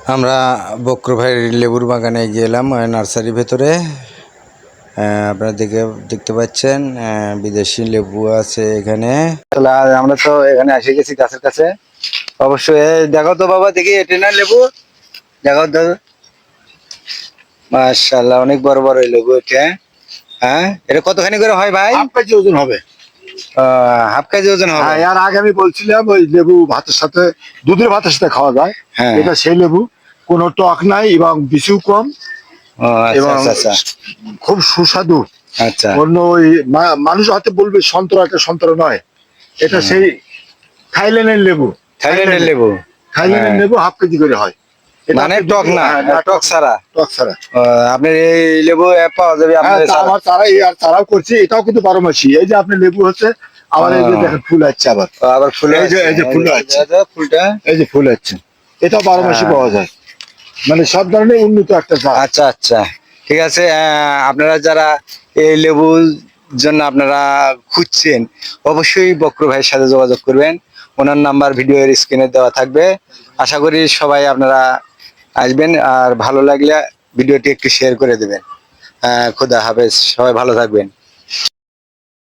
আমরা বক্র ভাইয়ের লেবুর বাগানে গেলাম নার্সারির ভেতরে। আপনারা দেখতে পাচ্ছেন বিদেশি লেবু আছে এখানে। আমরা তো এখানে এসে গেছি গাছের কাছে। অবশ্যই দেখো তো বাবা, দেখি এটা না লেবু, দেখো তো। মাশাআল্লাহ, অনেক বড় বড় লেবু এটা। হ্যাঁ, এটা কতখানি করে হয় ভাই? হাফ কেজি ওজন হবে। হাফ কেজি ওজন হবে। হ্যাঁ, এর আগে আমি বলছিলাম ওই লেবু ভাতের সাথে, দুধের ভাতের সাথে খাওয়া যায়। হ্যাঁ, এটা সেই লেবু, কোনো টক নাই এবং বিচু কম ও আচ্ছা এবং আচ্ছা আচ্ছা খুব সুস্বাদু। আচ্ছা। অন্য ওই মানুষ হয়তো বলবে সন্তরা, এটা সন্তরা নয়, এটা সেই থাইল্যান্ডের লেবু। থাইল্যান্ডের লেবু। থাইল্যান্ডের লেবু হাফ কেজি করে হয়। এটা মানে আপনি টক না, হ্যাঁ, টক ছাড়া। টক ছাড়া। আপনার এই লেবু পাওয়া যাবে হ্যাঁ, আপনাদের আমার চারাই আর চারাও করছি, এটাও কিন্তু 12 মাসি। এই যে আপনি লেবু হচ্ছে, আবার এই যে দেখেন ফুল আসছে, আবার আবার ফুল, এই যে ফুল আসছে, ফুলটা এই যে ফুল আসছে, এটাও 12 মাসি পাওয়া যায়। মানে সব ধরনের উন্নত একটা জাত। আচ্ছা আচ্ছা, ঠিক আছে। আপনারা যারা এই লেবুর জন্য আপনারা খুঁজছেন, অবশ্যই বক্র ভাইয়ের সাথে যোগাযোগ করবেন। ওনার নাম্বার ভিডিওর স্ক্রিনে দেওয়া থাকবে। আশা করি সবাই আপনারা আসবেন, আর ভালো লাগলে ভিডিওটি একটু শেয়ার করে দেবেন। খোদা হাফেজ, সবাই ভালো থাকবেন।